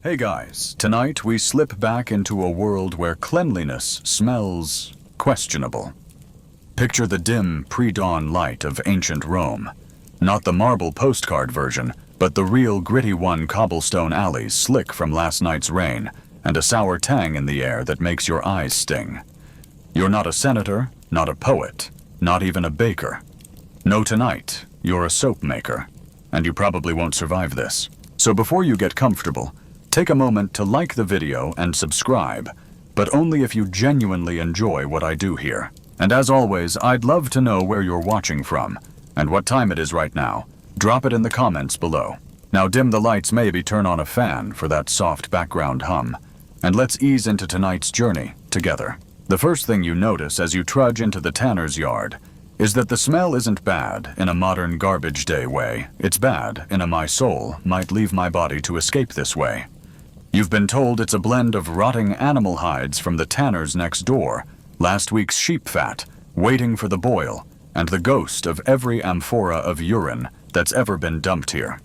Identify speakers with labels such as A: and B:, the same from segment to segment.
A: Hey guys, tonight we slip back into a world where cleanliness smells questionable. Picture the dim, pre-dawn light of ancient Rome. Not the marble postcard version, but the real gritty one, cobblestone alleys slick from last night's rain, and a sour tang in the air that makes your eyes sting. You're not a senator, not a poet, not even a baker. No, tonight, you're a soap maker, and you probably won't survive this. So before you get comfortable, take a moment to like the video and subscribe, but only if you genuinely enjoy what I do here. And as always, I'd love to know where you're watching from, and what time it is right now. Drop it in the comments below. Now dim the lights, maybe turn on a fan for that soft background hum, and let's ease into tonight's journey together. The first thing you notice as you trudge into the tanner's yard is that the smell isn't bad in a modern garbage day way. It's bad in a my soul might leave my body to escape this way. You've been told it's a blend of rotting animal hides from the tanners next door, last week's sheep fat, waiting for the boil, and the ghost of every amphora of urine that's ever been dumped here.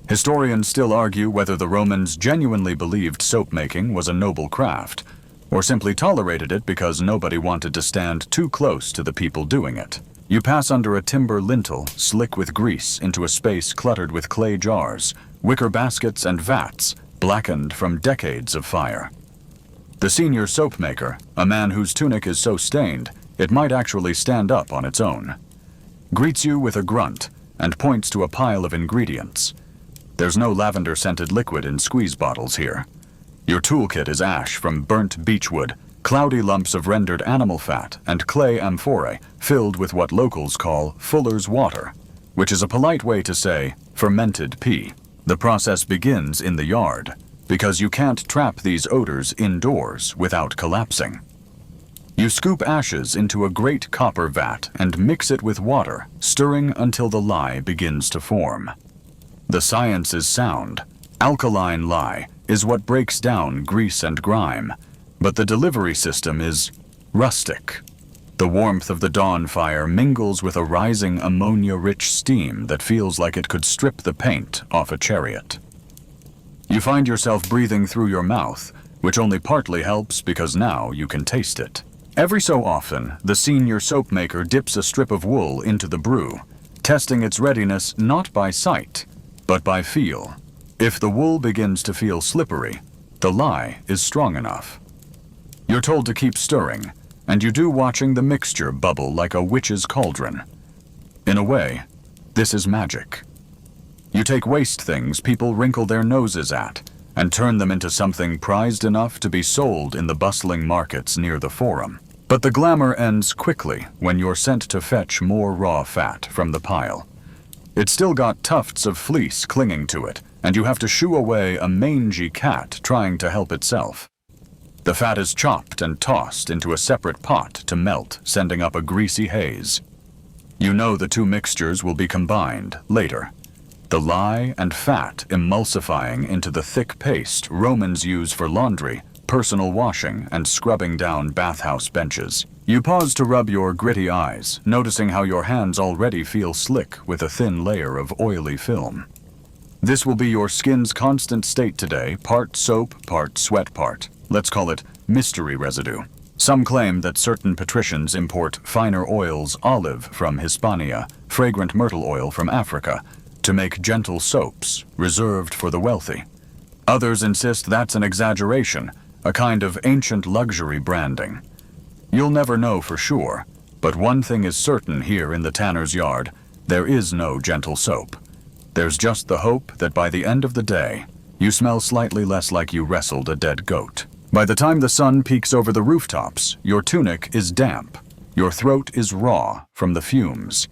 A: Historians still argue whether the Romans genuinely believed soap making was a noble craft, or simply tolerated it because nobody wanted to stand too close to the people doing it. You pass under a timber lintel, slick with grease, into a space cluttered with clay jars, wicker baskets, and vats, blackened from decades of fire. The senior soap maker, a man whose tunic is so stained it might actually stand up on its own, greets you with a grunt and points to a pile of ingredients. There's no lavender-scented liquid in squeeze bottles here. Your toolkit is ash from burnt beechwood, cloudy lumps of rendered animal fat, and clay amphorae filled with what locals call fuller's water, which is a polite way to say fermented pee. The process begins in the yard, because you can't trap these odors indoors without collapsing. You scoop ashes into a great copper vat and mix it with water, stirring until the lye begins to form. The science is sound. Alkaline lye is what breaks down grease and grime, but the delivery system is rustic. The warmth of the dawn fire mingles with a rising ammonia-rich steam that feels like it could strip the paint off a chariot. You find yourself breathing through your mouth, which only partly helps because now you can taste it. Every so often, the senior soap maker dips a strip of wool into the brew, testing its readiness not by sight, but by feel. If the wool begins to feel slippery, the lye is strong enough. You're told to keep stirring, and you do, watching the mixture bubble like a witch's cauldron. In a way, this is magic. You take waste things people wrinkle their noses at and turn them into something prized enough to be sold in the bustling markets near the forum. But the glamour ends quickly when you're sent to fetch more raw fat from the pile. It's still got tufts of fleece clinging to it, and you have to shoo away a mangy cat trying to help itself. The fat is chopped and tossed into a separate pot to melt, sending up a greasy haze. You know the two mixtures will be combined later. The lye and fat emulsifying into the thick paste Romans use for laundry, personal washing, and scrubbing down bathhouse benches. You pause to rub your gritty eyes, noticing how your hands already feel slick with a thin layer of oily film. This will be your skin's constant state today, part soap, part sweat part. Let's call it mystery residue. Some claim that certain patricians import finer oils, olive from Hispania, fragrant myrtle oil from Africa, to make gentle soaps reserved for the wealthy. Others insist that's an exaggeration, a kind of ancient luxury branding. You'll never know for sure, but one thing is certain here in the tanner's yard: there is no gentle soap. There's just the hope that by the end of the day, you smell slightly less like you wrestled a dead goat. By the time the sun peeks over the rooftops, your tunic is damp, your throat is raw from the fumes,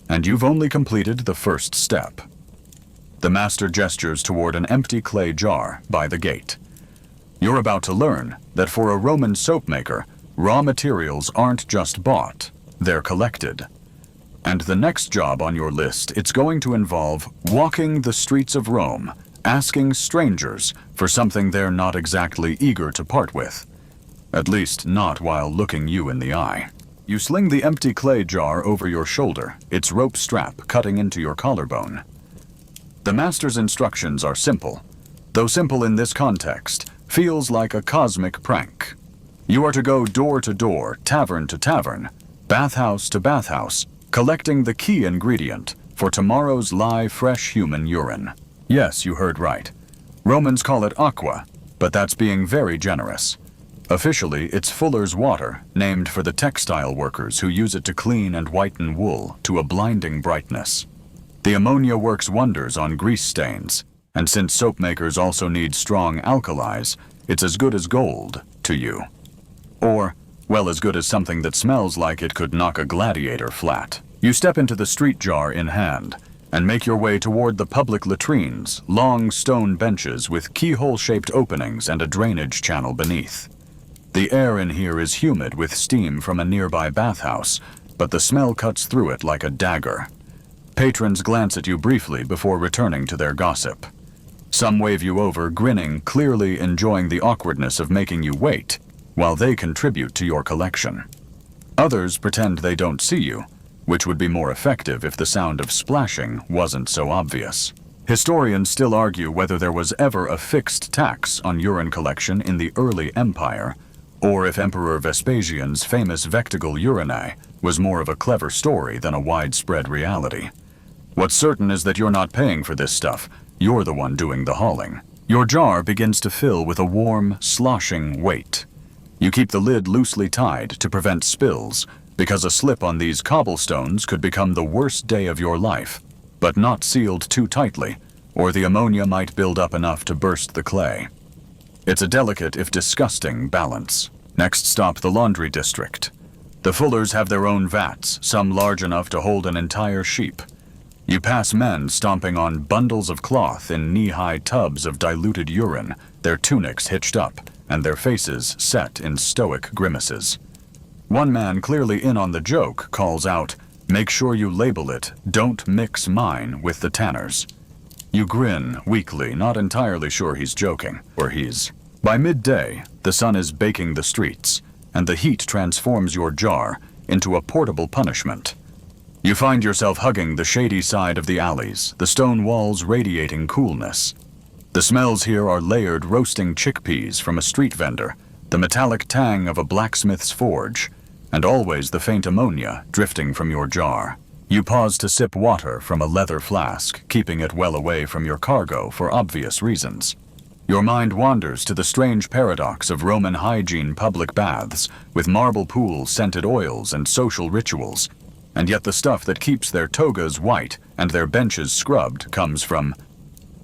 A: and you've only completed the first step. The master gestures toward an empty clay jar by the gate. You're about to learn that for a Roman soap maker, raw materials aren't just bought, they're collected. And the next job on your list, it's going to involve walking the streets of Rome, asking strangers for something they're not exactly eager to part with. At least not while looking you in the eye. You sling the empty clay jar over your shoulder, its rope strap cutting into your collarbone. The master's instructions are simple. though simple in this context, feels like a cosmic prank. You are to go door to door, tavern to tavern, bathhouse to bathhouse, collecting the key ingredient for tomorrow's live, fresh human urine. Yes, you heard right. Romans call it aqua, but that's being very generous. Officially, it's Fuller's water, named for the textile workers who use it to clean and whiten wool to a blinding brightness. The ammonia works wonders on grease stains, and since soap makers also need strong alkalis, it's as good as gold to you. Or, well, as good as something that smells like it could knock a gladiator flat. You step into the street jar in hand and make your way toward the public latrines, long stone benches with keyhole-shaped openings and a drainage channel beneath. The air in here is humid with steam from a nearby bathhouse, but the smell cuts through it like a dagger. Patrons glance at you briefly before returning to their gossip. Some wave you over, grinning, clearly enjoying the awkwardness of making you wait, while they contribute to your collection. Others pretend they don't see you, which would be more effective if the sound of splashing wasn't so obvious. Historians still argue whether there was ever a fixed tax on urine collection in the early empire, or if Emperor Vespasian's famous vectigal urinae was more of a clever story than a widespread reality. What's certain is that you're not paying for this stuff, you're the one doing the hauling. Your jar begins to fill with a warm, sloshing weight. You keep the lid loosely tied to prevent spills, because a slip on these cobblestones could become the worst day of your life, but not sealed too tightly, or the ammonia might build up enough to burst the clay. It's a delicate, if disgusting, balance. Next stop, the laundry district. The Fullers have their own vats, some large enough to hold an entire sheep. You pass men stomping on bundles of cloth in knee-high tubs of diluted urine, their tunics hitched up, and their faces set in stoic grimaces. One man, clearly in on the joke, calls out, "Make sure you label it, 'Don't mix mine with the Tanners.'" You grin weakly, not entirely sure he's joking, or he's. By midday, the sun is baking the streets, and the heat transforms your jar into a portable punishment. You find yourself hugging the shady side of the alleys, the stone walls radiating coolness. The smells here are layered roasting chickpeas from a street vendor, the metallic tang of a blacksmith's forge, and always the faint ammonia drifting from your jar. You pause to sip water from a leather flask, keeping it well away from your cargo for obvious reasons. Your mind wanders to the strange paradox of Roman hygiene public baths, with marble pools, scented oils, and social rituals, and yet the stuff that keeps their togas white and their benches scrubbed comes from,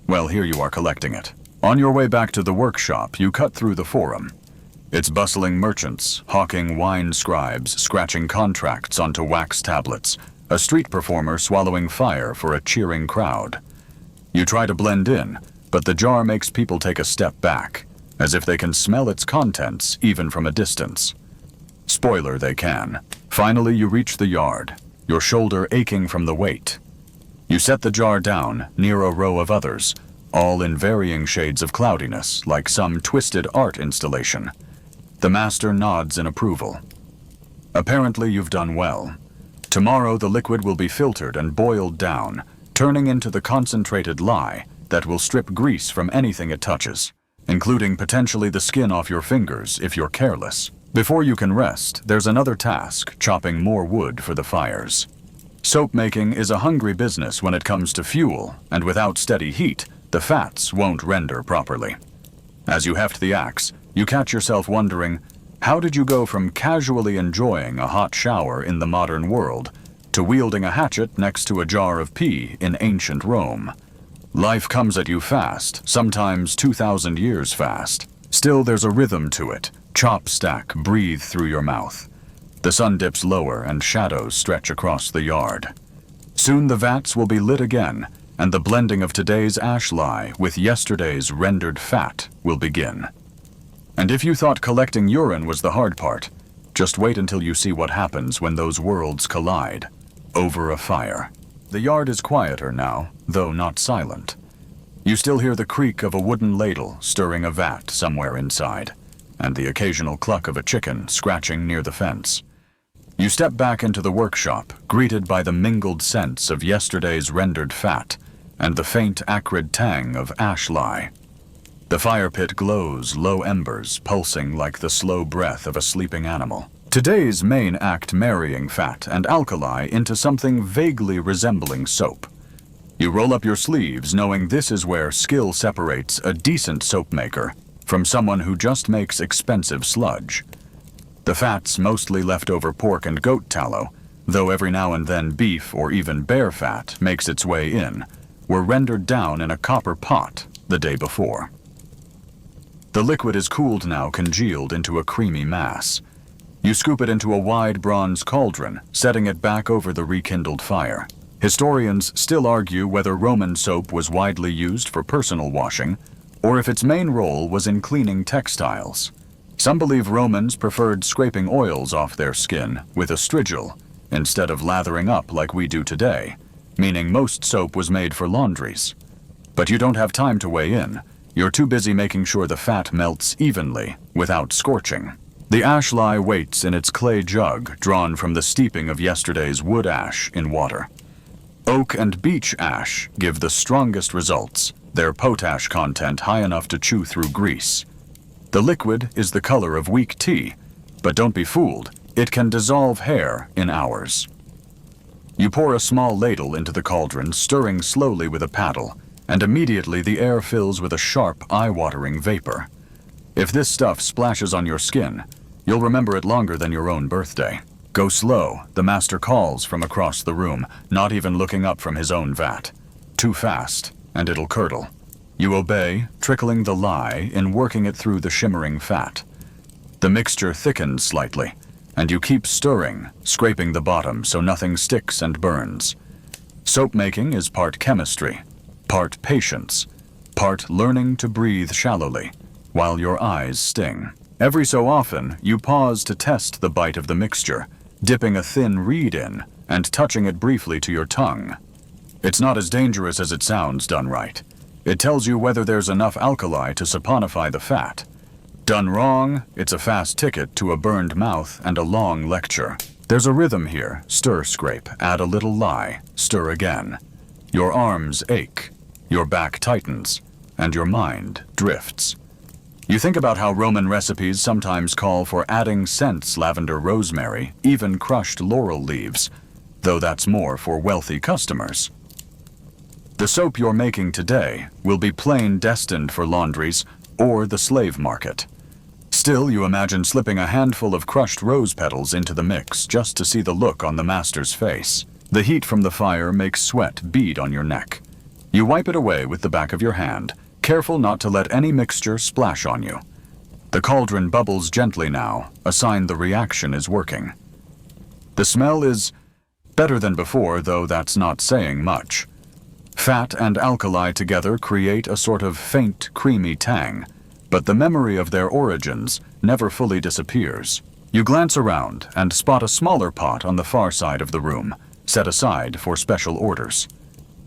A: well, here you are collecting it. On your way back to the workshop, you cut through the forum. It's bustling merchants, hawking wine scribes, scratching contracts onto wax tablets, a street performer swallowing fire for a cheering crowd. You try to blend in, but the jar makes people take a step back, as if they can smell its contents even from a distance. Spoiler, they can. Finally, you reach the yard, your shoulder aching from the weight. You set the jar down near a row of others, all in varying shades of cloudiness, like some twisted art installation. The master nods in approval. Apparently, you've done well. Tomorrow, the liquid will be filtered and boiled down, turning into the concentrated lye that will strip grease from anything it touches, including potentially the skin off your fingers if you're careless. Before you can rest, there's another task, chopping more wood for the fires. Soap making is a hungry business when it comes to fuel, and without steady heat, the fats won't render properly. As you heft the axe, you catch yourself wondering, how did you go from casually enjoying a hot shower in the modern world to wielding a hatchet next to a jar of pee in ancient Rome? Life comes at you fast, sometimes 2,000 years fast. Still, there's a rhythm to it. Chop, stack, breathe through your mouth. The sun dips lower and shadows stretch across the yard. Soon the vats will be lit again, and the blending of today's ash lye with yesterday's rendered fat will begin. And if you thought collecting urine was the hard part, just wait until you see what happens when those worlds collide, over a fire. The yard is quieter now, though not silent. You still hear the creak of a wooden ladle stirring a vat somewhere inside, and the occasional cluck of a chicken scratching near the fence. You step back into the workshop, greeted by the mingled scents of yesterday's rendered fat and the faint acrid tang of ash lye. The fire pit glows, low embers pulsing like the slow breath of a sleeping animal. Today's main act marrying fat and alkali into something vaguely resembling soap. You roll up your sleeves knowing this is where skill separates a decent soap maker from someone who just makes expensive sludge. The fat's mostly leftover pork and goat tallow, though every now and then beef or even bear fat makes its way in, were rendered down in a copper pot the day before. The liquid is cooled now, congealed into a creamy mass. You scoop it into a wide bronze cauldron, setting it back over the rekindled fire. Historians still argue whether Roman soap was widely used for personal washing, or if its main role was in cleaning textiles. Some believe Romans preferred scraping oils off their skin with a strigil, instead of lathering up like we do today, meaning most soap was made for laundries. But you don't have time to weigh in. You're too busy making sure the fat melts evenly without scorching. The ash lye waits in its clay jug drawn from the steeping of yesterday's wood ash in water. Oak and beech ash give the strongest results, their potash content high enough to chew through grease. The liquid is the color of weak tea, but don't be fooled, it can dissolve hair in hours. You pour a small ladle into the cauldron, stirring slowly with a paddle, and immediately the air fills with a sharp, eye-watering vapor. If this stuff splashes on your skin, you'll remember it longer than your own birthday. Go slow, the master calls from across the room, not even looking up from his own vat. Too fast, and it'll curdle. You obey, trickling the lye in working it through the shimmering fat. The mixture thickens slightly, and you keep stirring, scraping the bottom so nothing sticks and burns. Soap making is part chemistry, part patience, part learning to breathe shallowly, while your eyes sting. Every so often, you pause to test the bite of the mixture, dipping a thin reed in and touching it briefly to your tongue. It's not as dangerous as it sounds done right. It tells you whether there's enough alkali to saponify the fat. Done wrong, it's a fast ticket to a burned mouth and a long lecture. There's a rhythm here. Stir, scrape, add a little lye, stir again. Your arms ache, your back tightens, and your mind drifts. You think about how Roman recipes sometimes call for adding scents, lavender, rosemary, even crushed laurel leaves, though that's more for wealthy customers. The soap you're making today will be plain destined for laundries or the slave market. Still, you imagine slipping a handful of crushed rose petals into the mix just to see the look on the master's face. The heat from the fire makes sweat bead on your neck. You wipe it away with the back of your hand, careful not to let any mixture splash on you. The cauldron bubbles gently now, a sign the reaction is working. The smell is better than before, though that's not saying much. Fat and alkali together create a sort of faint, creamy tang, but the memory of their origins never fully disappears. You glance around and spot a smaller pot on the far side of the room, set aside for special orders.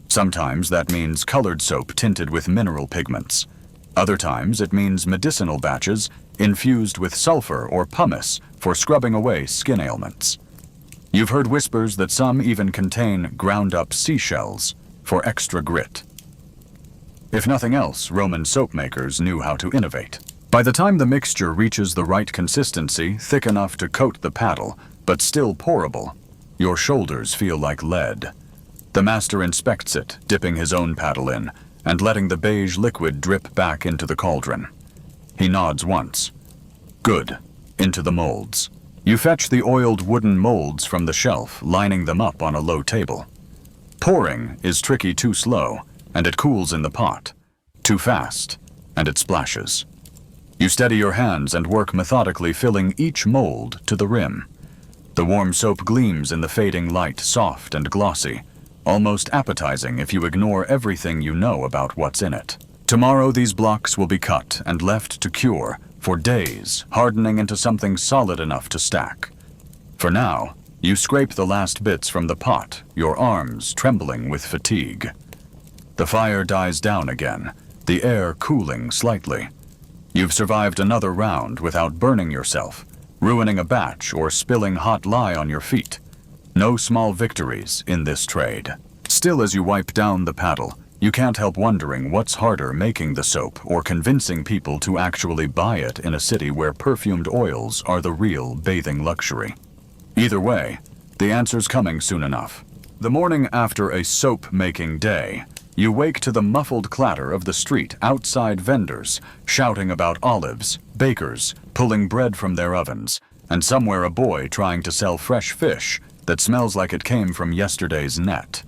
A: Sometimes that means colored soap tinted with mineral pigments. Other times it means medicinal batches infused with sulfur or pumice for scrubbing away skin ailments. You've heard whispers that some even contain ground-up seashells for extra grit. If nothing else, Roman soap makers knew how to innovate. By the time the mixture reaches the right consistency, thick enough to coat the paddle, but still pourable, your shoulders feel like lead. The master inspects it, dipping his own paddle in, and letting the beige liquid drip back into the cauldron. He nods once. Good. Into the molds. You fetch the oiled wooden molds from the shelf, lining them up on a low table. Pouring is tricky too slow, and it cools in the pot. Too fast, and it splashes. You steady your hands and work methodically, filling each mold to the rim. The warm soap gleams in the fading light, soft and glossy, almost appetizing if you ignore everything you know about what's in it. Tomorrow these blocks will be cut and left to cure for days, hardening into something solid enough to stack. For now, you scrape the last bits from the pot, your arms trembling with fatigue. The fire dies down again, the air cooling slightly. You've survived another round without burning yourself, ruining a batch or spilling hot lye on your feet. No small victories in this trade. Still, as you wipe down the paddle, you can't help wondering what's harder, making the soap or convincing people to actually buy it in a city where perfumed oils are the real bathing luxury. Either way, the answer's coming soon enough. The morning after a soap-making day, you wake to the muffled clatter of the street outside, vendors shouting about olives, bakers pulling bread from their ovens, and somewhere a boy trying to sell fresh fish that smells like it came from yesterday's net.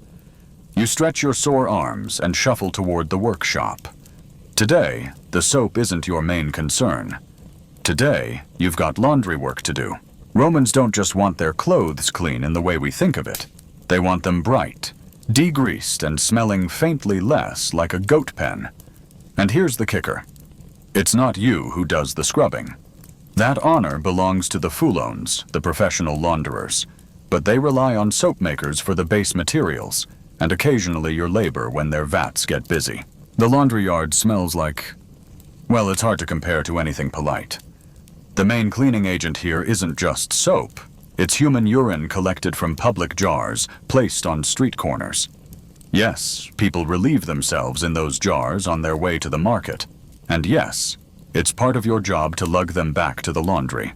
A: You stretch your sore arms and shuffle toward the workshop. Today, the soap isn't your main concern. Today, you've got laundry work to do. Romans don't just want their clothes clean in the way we think of it. They want them bright, degreased, and smelling faintly less like a goat pen. And here's the kicker. It's not you who does the scrubbing. That honor belongs to the foulons, the professional launderers. But they rely on soap makers for the base materials, and occasionally your labor when their vats get busy. The laundry yard smells like, well, it's hard to compare to anything polite. The main cleaning agent here isn't just soap. It's human urine collected from public jars placed on street corners. Yes, people relieve themselves in those jars on their way to the market. And yes, it's part of your job to lug them back to the laundry.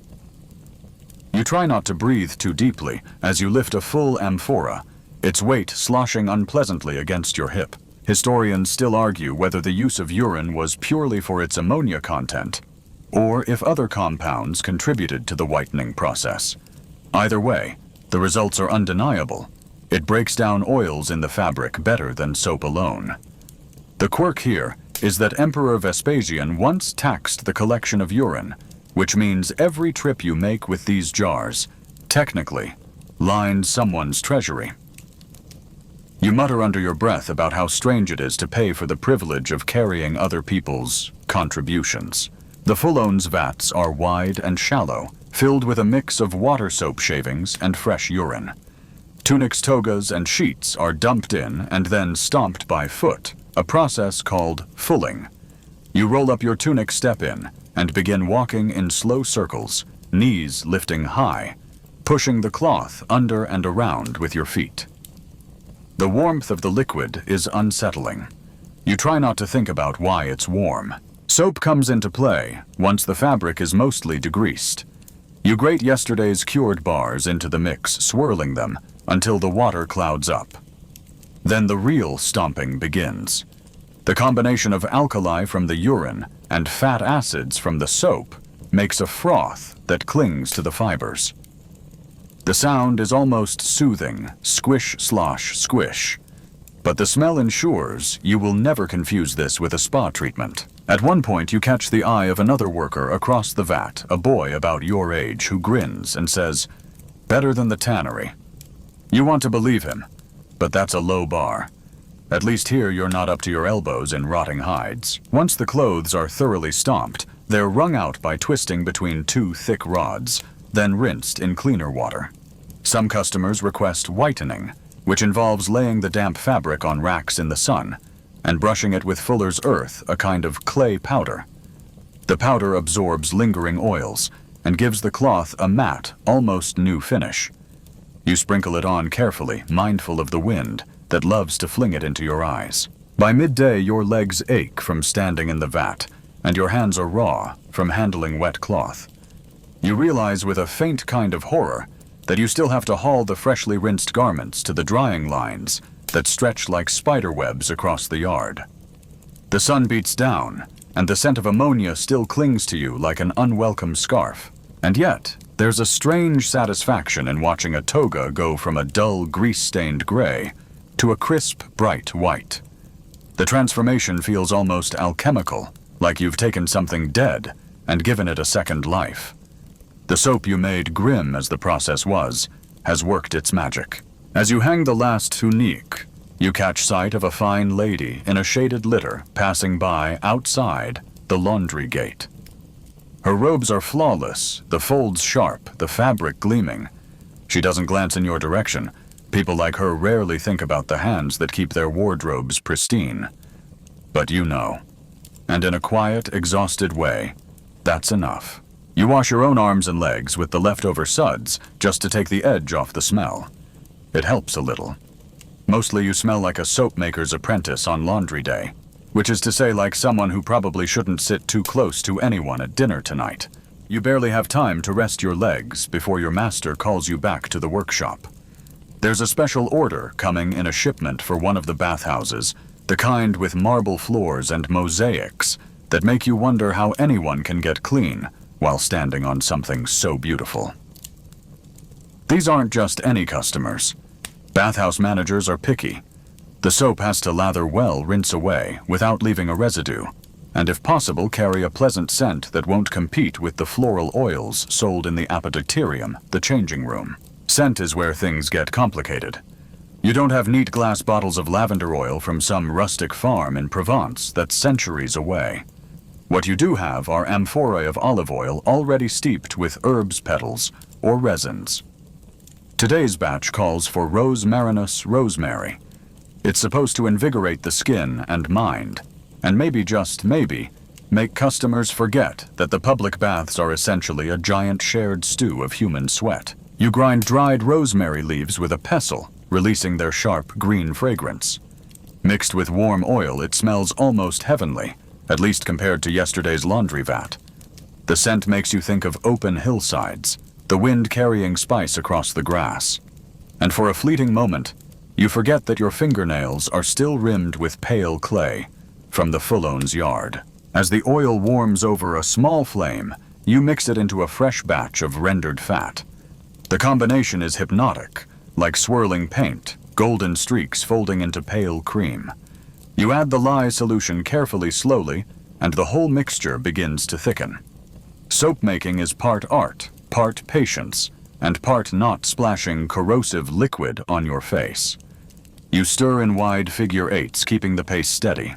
A: You try not to breathe too deeply as you lift a full amphora, its weight sloshing unpleasantly against your hip. Historians still argue whether the use of urine was purely for its ammonia content, or if other compounds contributed to the whitening process. Either way, the results are undeniable. It breaks down oils in the fabric better than soap alone. The quirk here is that Emperor Vespasian once taxed the collection of urine, which means every trip you make with these jars, technically, lines someone's treasury. You mutter under your breath about how strange it is to pay for the privilege of carrying other people's contributions. The foulons vats are wide and shallow, filled with a mix of water soap shavings and fresh urine. Tunics, togas, and sheets are dumped in and then stomped by foot, a process called fulling. You roll up your tunic step-in and begin walking in slow circles, knees lifting high, pushing the cloth under and around with your feet. The warmth of the liquid is unsettling. You try not to think about why it's warm. Soap comes into play once the fabric is mostly degreased. You grate yesterday's cured bars into the mix, swirling them until the water clouds up. Then the real stomping begins. The combination of alkali from the urine and fat acids from the soap makes a froth that clings to the fibers. The sound is almost soothing, squish, slosh, squish. But the smell ensures you will never confuse this with a spa treatment. At one point, you catch the eye of another worker across the vat, a boy about your age who grins and says, "Better than the tannery." You want to believe him, but that's a low bar. At least here you're not up to your elbows in rotting hides. Once the clothes are thoroughly stomped, they're wrung out by twisting between two thick rods, then rinsed in cleaner water. Some customers request whitening, which involves laying the damp fabric on racks in the sun and brushing it with fuller's earth, a kind of clay powder. The powder absorbs lingering oils and gives the cloth a matte, almost new finish. You sprinkle it on carefully, mindful of the wind that loves to fling it into your eyes. By midday, your legs ache from standing in the vat, and your hands are raw from handling wet cloth. You realize with a faint kind of horror that you still have to haul the freshly rinsed garments to the drying lines that stretch like spider webs across the yard. The sun beats down, and the scent of ammonia still clings to you like an unwelcome scarf. And yet, there's a strange satisfaction in watching a toga go from a dull, grease-stained gray to a crisp, bright white. The transformation feels almost alchemical, like you've taken something dead and given it a second life. The soap you made, grim as the process was, has worked its magic. As you hang the last tunique, you catch sight of a fine lady in a shaded litter passing by outside the laundry gate. Her robes are flawless, the folds sharp, the fabric gleaming. She doesn't glance in your direction. People like her rarely think about the hands that keep their wardrobes pristine. But you know. And in a quiet, exhausted way, that's enough. You wash your own arms and legs with the leftover suds just to take the edge off the smell. It helps a little. Mostly you smell like a soap maker's apprentice on laundry day, which is to say like someone who probably shouldn't sit too close to anyone at dinner tonight. You barely have time to rest your legs before your master calls you back to the workshop. There's a special order coming in a shipment for one of the bathhouses, the kind with marble floors and mosaics that make you wonder how anyone can get clean while standing on something so beautiful. These aren't just any customers. Bathhouse managers are picky. The soap has to lather well, rinse away, without leaving a residue, and if possible carry a pleasant scent that won't compete with the floral oils sold in the apodicterium, the changing room. Scent is where things get complicated. You don't have neat glass bottles of lavender oil from some rustic farm in Provence that's centuries away. What you do have are amphorae of olive oil already steeped with herbs petals or resins. Today's batch calls for Rose Marinus rosemary. It's supposed to invigorate the skin and mind, and maybe, just maybe, make customers forget that the public baths are essentially a giant shared stew of human sweat. You grind dried rosemary leaves with a pestle, releasing their sharp green fragrance. Mixed with warm oil, it smells almost heavenly, at least compared to yesterday's laundry vat. The scent makes you think of open hillsides, the wind carrying spice across the grass. And for a fleeting moment, you forget that your fingernails are still rimmed with pale clay from the Fullone's yard. As the oil warms over a small flame, you mix it into a fresh batch of rendered fat. The combination is hypnotic, like swirling paint, golden streaks folding into pale cream. You add the lye solution carefully, slowly, and the whole mixture begins to thicken. Soap making is part art, part patience, and part not splashing corrosive liquid on your face. You stir in wide figure eights, keeping the pace steady.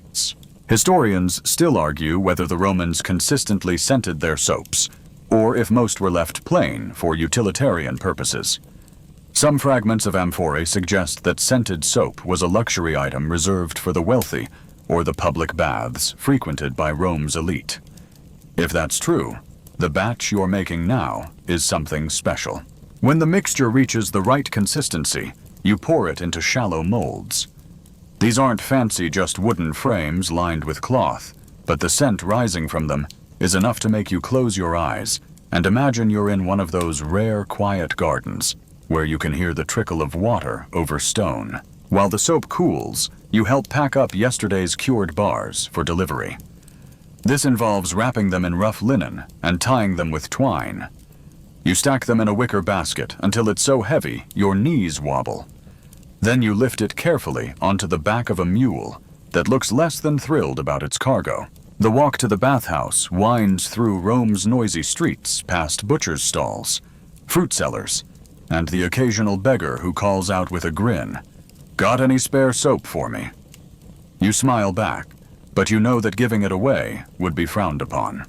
A: Historians still argue whether the Romans consistently scented their soaps, or if most were left plain for utilitarian purposes. Some fragments of amphorae suggest that scented soap was a luxury item reserved for the wealthy or the public baths frequented by Rome's elite. If that's true, the batch you're making now is something special. When the mixture reaches the right consistency, you pour it into shallow molds. These aren't fancy, just wooden frames lined with cloth, but the scent rising from them is enough to make you close your eyes and imagine you're in one of those rare, quiet gardens where you can hear the trickle of water over stone. While the soap cools, you help pack up yesterday's cured bars for delivery. This involves wrapping them in rough linen and tying them with twine. You stack them in a wicker basket until it's so heavy your knees wobble. Then you lift it carefully onto the back of a mule that looks less than thrilled about its cargo. The walk to the bathhouse winds through Rome's noisy streets, past butchers' stalls, fruit sellers, and the occasional beggar who calls out with a grin, "Got any spare soap for me?" You smile back, but you know that giving it away would be frowned upon.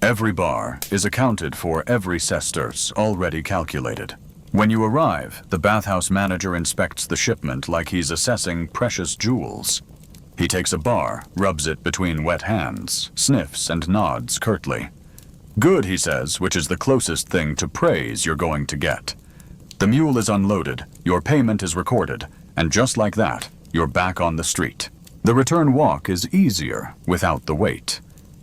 A: Every bar is accounted for, every sesterce already calculated. When you arrive, the bathhouse manager inspects the shipment like he's assessing precious jewels. He takes a bar, rubs it between wet hands, sniffs and nods curtly. "Good," he says, which is the closest thing to praise you're going to get. The mule is unloaded, your payment is recorded, and just like that, you're back on the street. The return walk is easier without the weight,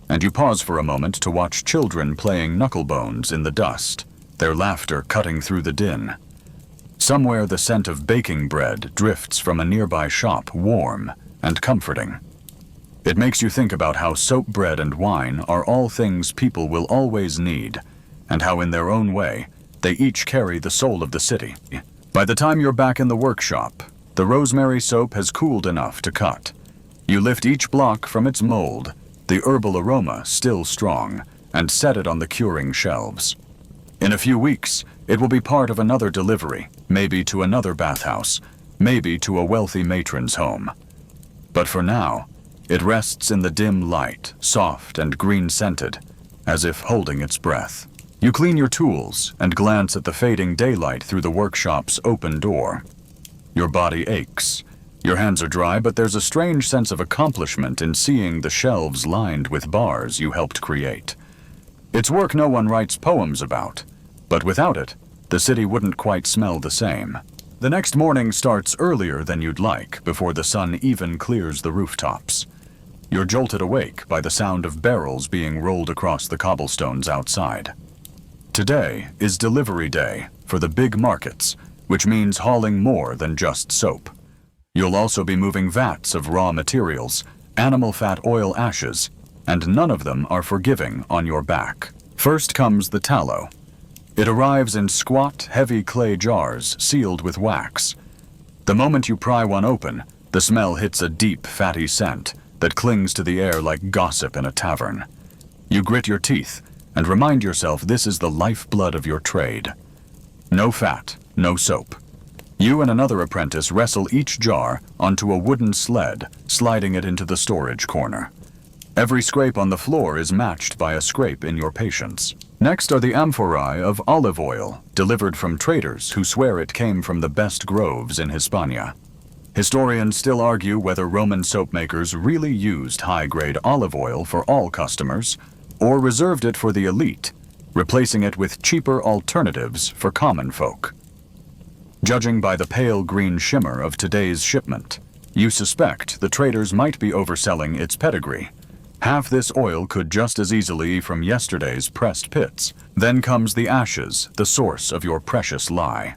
A: and you pause for a moment to watch children playing knucklebones in the dust, their laughter cutting through the din. Somewhere the scent of baking bread drifts from a nearby shop, warm and comforting. It makes you think about how soap, bread, and wine are all things people will always need, and how in their own way, they each carry the soul of the city. By the time you're back in the workshop, the rosemary soap has cooled enough to cut. You lift each block from its mold, the herbal aroma still strong, and set it on the curing shelves. In a few weeks, it will be part of another delivery, maybe to another bathhouse, maybe to a wealthy matron's home. But for now, it rests in the dim light, soft and green-scented, as if holding its breath. You clean your tools and glance at the fading daylight through the workshop's open door. Your body aches. Your hands are dry, but there's a strange sense of accomplishment in seeing the shelves lined with bars you helped create. It's work no one writes poems about, but without it, the city wouldn't quite smell the same. The next morning starts earlier than you'd like, before the sun even clears the rooftops. You're jolted awake by the sound of barrels being rolled across the cobblestones outside. Today is delivery day for the big markets, which means hauling more than just soap. You'll also be moving vats of raw materials, animal fat oil ashes, and none of them are forgiving on your back. First comes the tallow. It arrives in squat, heavy clay jars sealed with wax. The moment you pry one open, the smell hits a deep, fatty scent that clings to the air like gossip in a tavern. You grit your teeth and remind yourself this is the lifeblood of your trade. No fat, no soap. You and another apprentice wrestle each jar onto a wooden sled, sliding it into the storage corner. Every scrape on the floor is matched by a scrape in your patience. Next are the amphorae of olive oil, delivered from traders who swear it came from the best groves in Hispania. Historians still argue whether Roman soap makers really used high-grade olive oil for all customers, or reserved it for the elite, replacing it with cheaper alternatives for common folk. Judging by the pale green shimmer of today's shipment, you suspect the traders might be overselling its pedigree. Half this oil could just as easily be from yesterday's pressed pits. Then comes the ashes, the source of your precious lie.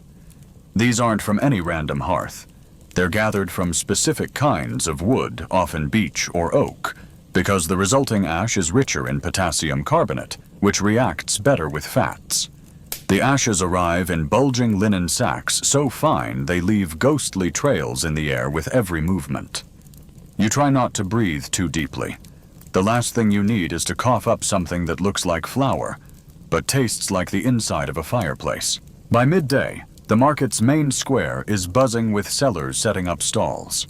A: These aren't from any random hearth. They're gathered from specific kinds of wood, often beech or oak, because the resulting ash is richer in potassium carbonate, which reacts better with fats. The ashes arrive in bulging linen sacks so fine they leave ghostly trails in the air with every movement. You try not to breathe too deeply. The last thing you need is to cough up something that looks like flour, but tastes like the inside of a fireplace. By midday, the market's main square is buzzing with sellers setting up stalls.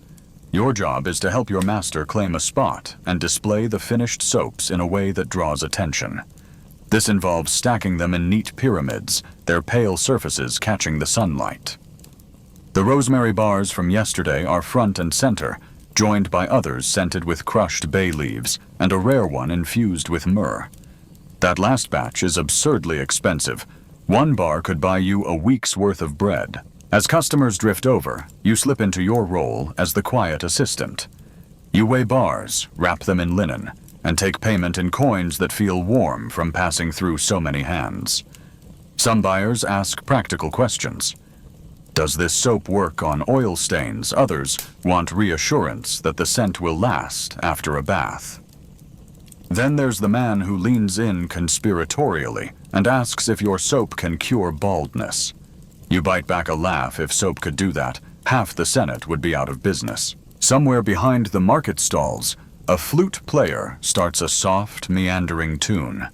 A: Your job is to help your master claim a spot and display the finished soaps in a way that draws attention. This involves stacking them in neat pyramids, their pale surfaces catching the sunlight. The rosemary bars from yesterday are front and center, joined by others scented with crushed bay leaves and a rare one infused with myrrh. That last batch is absurdly expensive. One bar could buy you a week's worth of bread. As customers drift over, you slip into your role as the quiet assistant. You weigh bars, wrap them in linen, and take payment in coins that feel warm from passing through so many hands. Some buyers ask practical questions. Does this soap work on oil stains? Others want reassurance that the scent will last after a bath. Then there's the man who leans in conspiratorially and asks if your soap can cure baldness. You bite back a laugh. If soap could do that, half the Senate would be out of business. Somewhere behind the market stalls, a flute player starts a soft, meandering tune.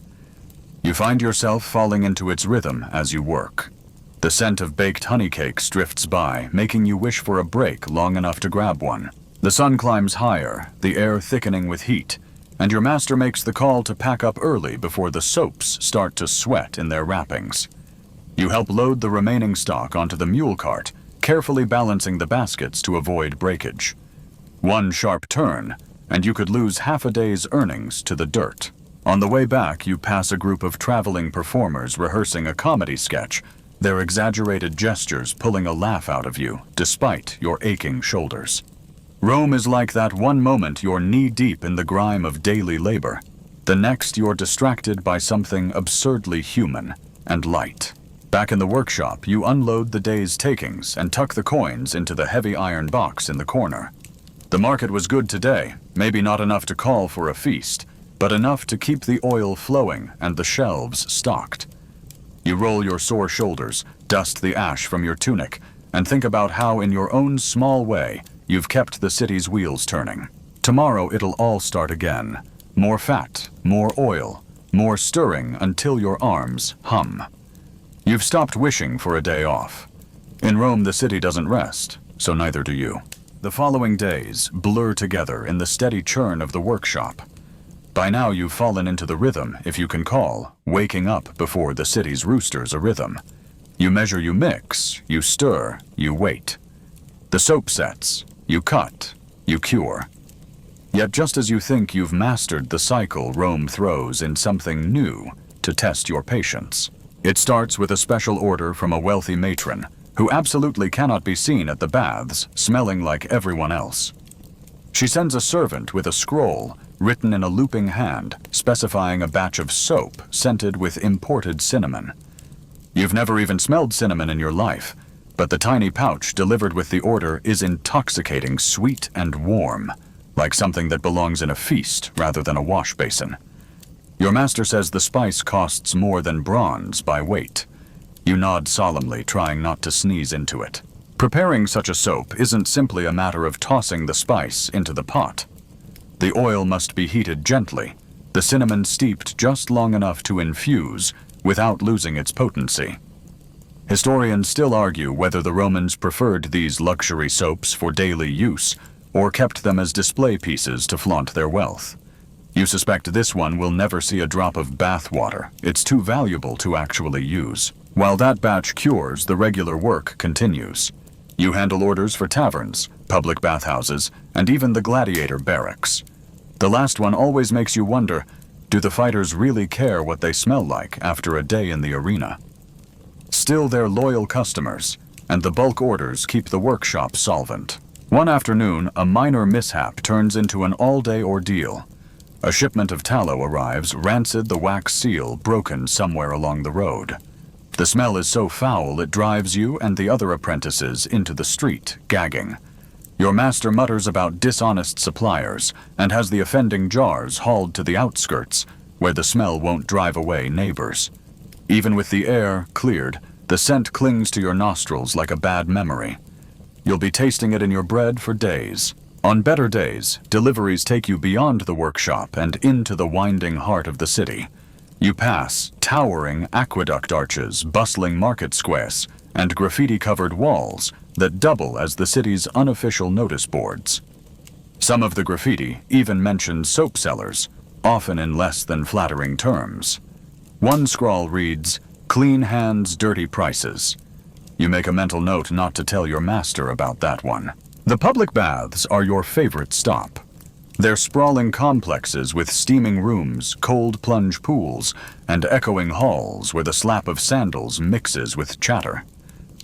A: You find yourself falling into its rhythm as you work. The scent of baked honey cakes drifts by, making you wish for a break long enough to grab one. The sun climbs higher, the air thickening with heat, and your master makes the call to pack up early before the soaps start to sweat in their wrappings. You help load the remaining stock onto the mule cart, carefully balancing the baskets to avoid breakage. One sharp turn, and you could lose half a day's earnings to the dirt. On the way back, you pass a group of traveling performers rehearsing a comedy sketch, their exaggerated gestures pulling a laugh out of you, despite your aching shoulders. Rome is like that. One moment you're knee-deep in the grime of daily labor. The next you're distracted by something absurdly human and light. Back in the workshop, you unload the day's takings and tuck the coins into the heavy iron box in the corner. The market was good today, maybe not enough to call for a feast, but enough to keep the oil flowing and the shelves stocked. You roll your sore shoulders, dust the ash from your tunic, and think about how in your own small way you've kept the city's wheels turning. Tomorrow it'll all start again. More fat, more oil, more stirring until your arms hum. You've stopped wishing for a day off. In Rome, the city doesn't rest, so neither do you. The following days blur together in the steady churn of the workshop. By now you've fallen into the rhythm, if you can call, waking up before the city's roosters a rhythm. You measure, you mix, you stir, you wait. The soap sets, you cut, you cure. Yet just as you think you've mastered the cycle, Rome throws in something new to test your patience. It starts with a special order from a wealthy matron, who absolutely cannot be seen at the baths, smelling like everyone else. She sends a servant with a scroll written in a looping hand specifying a batch of soap scented with imported cinnamon. You've never even smelled cinnamon in your life, but the tiny pouch delivered with the order is intoxicating sweet and warm, like something that belongs in a feast rather than a wash basin. Your master says the spice costs more than bronze by weight. You nod solemnly, trying not to sneeze into it. Preparing such a soap isn't simply a matter of tossing the spice into the pot. The oil must be heated gently, the cinnamon steeped just long enough to infuse without losing its potency. Historians still argue whether the Romans preferred these luxury soaps for daily use or kept them as display pieces to flaunt their wealth. You suspect this one will never see a drop of bath water. It's too valuable to actually use. While that batch cures, the regular work continues. You handle orders for taverns, public bathhouses, and even the gladiator barracks. The last one always makes you wonder, do the fighters really care what they smell like after a day in the arena? Still, they're loyal customers, and the bulk orders keep the workshop solvent. One afternoon, a minor mishap turns into an all-day ordeal. A shipment of tallow arrives, rancid, the wax seal broken somewhere along the road. The smell is so foul it drives you and the other apprentices into the street, gagging. Your master mutters about dishonest suppliers and has the offending jars hauled to the outskirts, where the smell won't drive away neighbors. Even with the air cleared, the scent clings to your nostrils like a bad memory. You'll be tasting it in your bread for days. On better days, deliveries take you beyond the workshop and into the winding heart of the city. You pass towering aqueduct arches, bustling market squares, and graffiti-covered walls that double as the city's unofficial notice boards. Some of the graffiti even mentions soap sellers, often in less than flattering terms. One scrawl reads, "Clean hands, dirty prices." You make a mental note not to tell your master about that one. The public baths are your favorite stop. They're sprawling complexes with steaming rooms, cold plunge pools, and echoing halls where the slap of sandals mixes with chatter.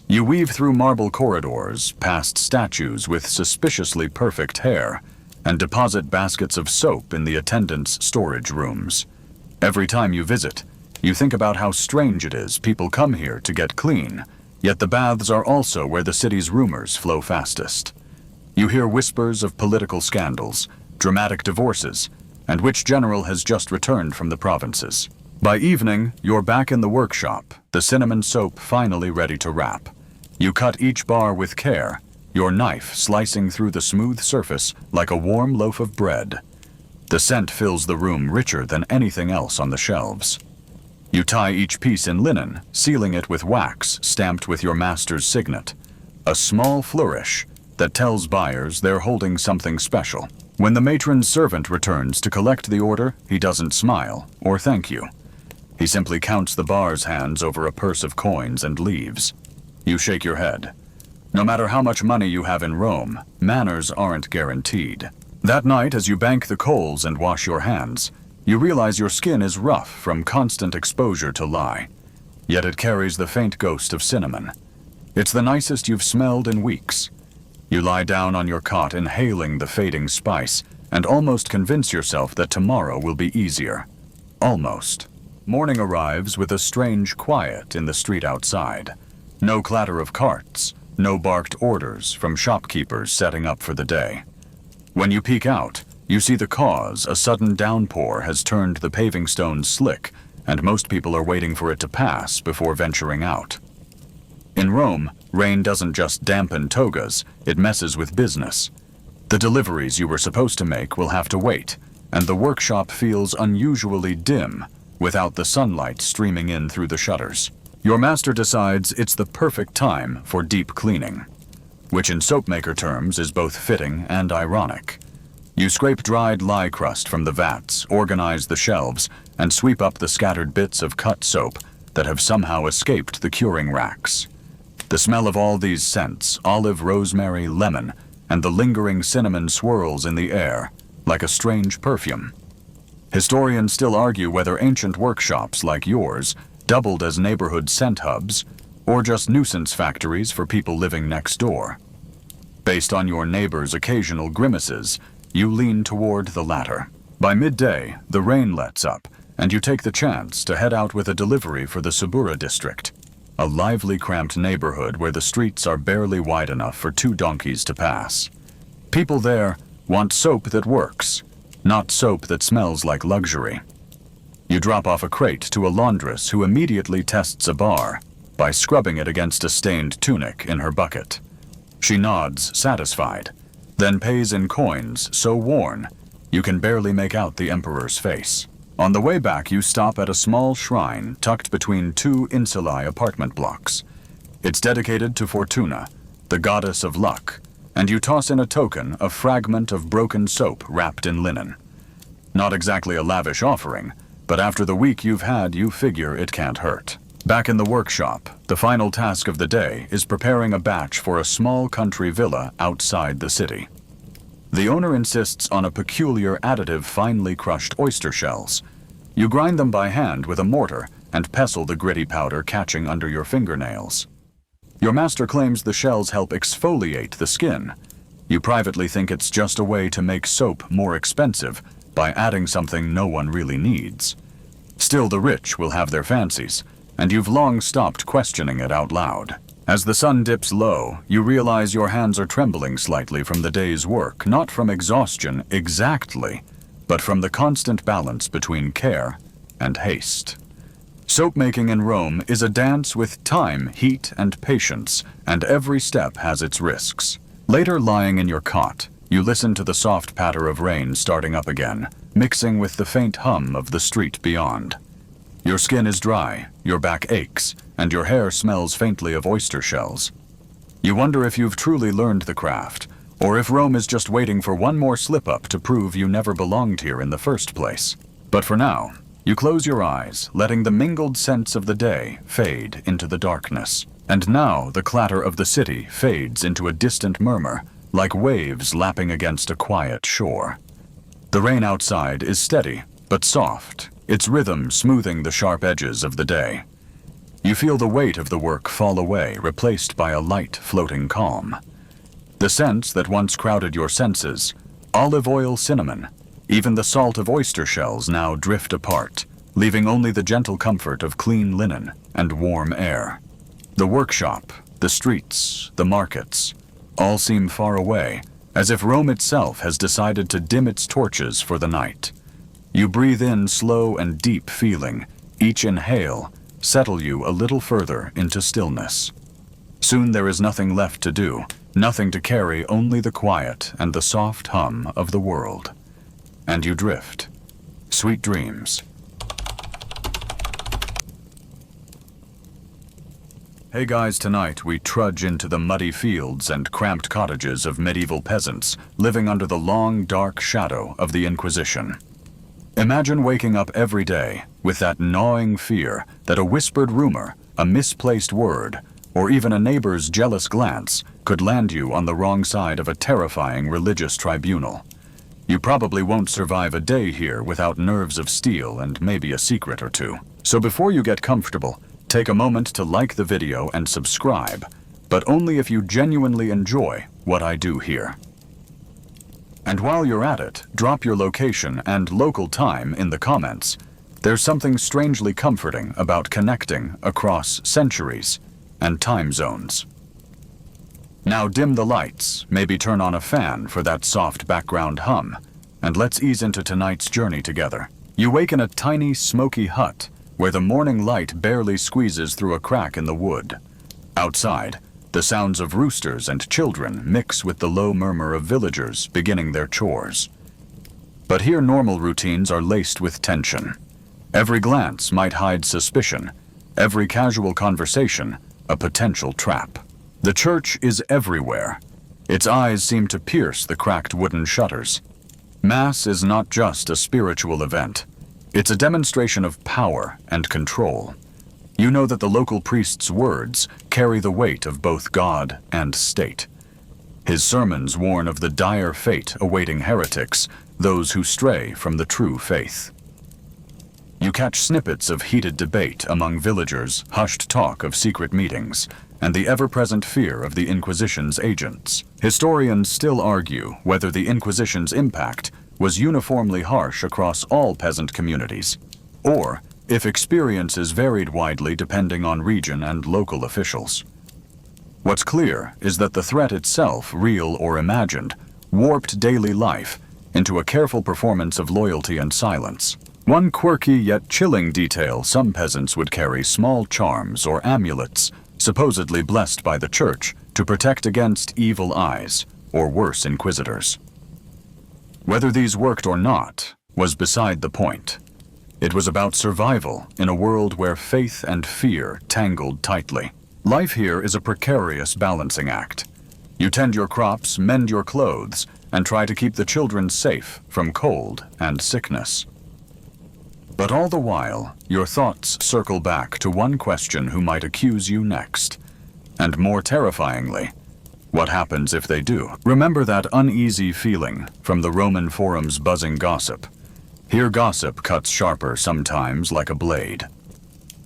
A: You weave through marble corridors, past statues with suspiciously perfect hair, and deposit baskets of soap in the attendants' storage rooms. Every time you visit, you think about how strange it is people come here to get clean, yet the baths are also where the city's rumors flow fastest. You hear whispers of political scandals, dramatic divorces, and which general has just returned from the provinces. By evening, you're back in the workshop, the cinnamon soap finally ready to wrap. You cut each bar with care, your knife slicing through the smooth surface like a warm loaf of bread. The scent fills the room richer than anything else on the shelves. You tie each piece in linen, sealing it with wax stamped with your master's signet. A small flourish that tells buyers they're holding something special. When the matron's servant returns to collect the order, he doesn't smile or thank you. He simply counts the bar's hands over a purse of coins and leaves. You shake your head. No matter how much money you have in Rome, manners aren't guaranteed. That night, as you bank the coals and wash your hands, you realize your skin is rough from constant exposure to lye. Yet it carries the faint ghost of cinnamon. It's the nicest you've smelled in weeks. You lie down on your cot inhaling the fading spice and almost convince yourself that tomorrow will be easier. Almost. Morning arrives with a strange quiet in the street outside. No clatter of carts, no barked orders from shopkeepers setting up for the day. When you peek out, you see the cause. A sudden downpour has turned the paving stones slick, and most people are waiting for it to pass before venturing out. In Rome, rain doesn't just dampen togas, it messes with business. The deliveries you were supposed to make will have to wait, and the workshop feels unusually dim without the sunlight streaming in through the shutters. Your master decides it's the perfect time for deep cleaning, which in soapmaker terms is both fitting and ironic. You scrape dried lye crust from the vats, organize the shelves, and sweep up the scattered bits of cut soap that have somehow escaped the curing racks. The smell of all these scents, olive, rosemary, lemon, and the lingering cinnamon swirls in the air like a strange perfume. Historians still argue whether ancient workshops like yours doubled as neighborhood scent hubs or just nuisance factories for people living next door. Based on your neighbor's occasional grimaces, you lean toward the latter. By midday, the rain lets up, and you take the chance to head out with a delivery for the Subura district, a lively, cramped neighborhood where the streets are barely wide enough for 2 donkeys to pass. People there want soap that works, not soap that smells like luxury. You drop off a crate to a laundress who immediately tests a bar by scrubbing it against a stained tunic in her bucket. She nods, satisfied, then pays in coins so worn you can barely make out the emperor's face. On the way back, you stop at a small shrine tucked between 2 insulae apartment blocks. It's dedicated to Fortuna, the goddess of luck, and you toss in a token, a fragment of broken soap wrapped in linen. Not exactly a lavish offering, but after the week you've had, you figure it can't hurt. Back in the workshop, the final task of the day is preparing a batch for a small country villa outside the city. The owner insists on a peculiar additive finely crushed oyster shells. You grind them by hand with a mortar and pestle the gritty powder catching under your fingernails. Your master claims the shells help exfoliate the skin. You privately think it's just a way to make soap more expensive by adding something no one really needs. Still, the rich will have their fancies, and you've long stopped questioning it out loud. As the sun dips low, you realize your hands are trembling slightly from the day's work, not from exhaustion exactly, but from the constant balance between care and haste. Soap making in Rome is a dance with time, heat, and patience, and every step has its risks. Later, lying in your cot, you listen to the soft patter of rain starting up again, mixing with the faint hum of the street beyond. Your skin is dry, your back aches, and your hair smells faintly of oyster shells. You wonder if you've truly learned the craft, or if Rome is just waiting for one more slip-up to prove you never belonged here in the first place. But for now, you close your eyes, letting the mingled scents of the day fade into the darkness. And now the clatter of the city fades into a distant murmur, like waves lapping against a quiet shore. The rain outside is steady, but soft, its rhythm smoothing the sharp edges of the day. You feel the weight of the work fall away, replaced by a light, floating calm. The scents that once crowded your senses, olive oil, cinnamon, even the salt of oyster shells now drift apart, leaving only the gentle comfort of clean linen and warm air. The workshop, the streets, the markets, all seem far away, as if Rome itself has decided to dim its torches for the night. You breathe in slow and deep feeling, each inhale settle you a little further into stillness. Soon there is nothing left to do, nothing to carry, only the quiet and the soft hum of the world. And you drift. Sweet dreams. Hey guys, tonight we trudge into the muddy fields and cramped cottages of medieval peasants living under the long, dark shadow of the Inquisition. Imagine waking up every day with that gnawing fear that a whispered rumor, a misplaced word, or even a neighbor's jealous glance could land you on the wrong side of a terrifying religious tribunal. You probably won't survive a day here without nerves of steel and maybe a secret or two. So before you get comfortable, take a moment to like the video and subscribe, but only if you genuinely enjoy what I do here. And while you're at it, drop your location and local time in the comments. There's something strangely comforting about connecting across centuries and time zones. Now dim the lights, maybe turn on a fan for that soft background hum, and let's ease into tonight's journey together. You wake in a tiny, smoky hut where the morning light barely squeezes through a crack in the wood. Outside, the sounds of roosters and children mix with the low murmur of villagers beginning their chores. But here normal routines are laced with tension. Every glance might hide suspicion, every casual conversation a potential trap. The church is everywhere. Its eyes seem to pierce the cracked wooden shutters. Mass is not just a spiritual event. It's a demonstration of power and control. You know that the local priest's words carry the weight of both God and state. His sermons warn of the dire fate awaiting heretics, those who stray from the true faith. You catch snippets of heated debate among villagers, hushed talk of secret meetings, and the ever-present fear of the Inquisition's agents. Historians still argue whether the Inquisition's impact was uniformly harsh across all peasant communities, or if experiences varied widely depending on region and local officials. What's clear is that the threat itself, real or imagined, warped daily life into a careful performance of loyalty and silence. One quirky yet chilling detail: some peasants would carry small charms or amulets, supposedly blessed by the church, to protect against evil eyes, or worse, inquisitors. Whether these worked or not was beside the point. It was about survival in a world where faith and fear tangled tightly. Life here is a precarious balancing act. You tend your crops, mend your clothes, and try to keep the children safe from cold and sickness. But all the while, your thoughts circle back to one question: who might accuse you next? And more terrifyingly, what happens if they do? Remember that uneasy feeling from the Roman forum's buzzing gossip. Here gossip cuts sharper sometimes like a blade.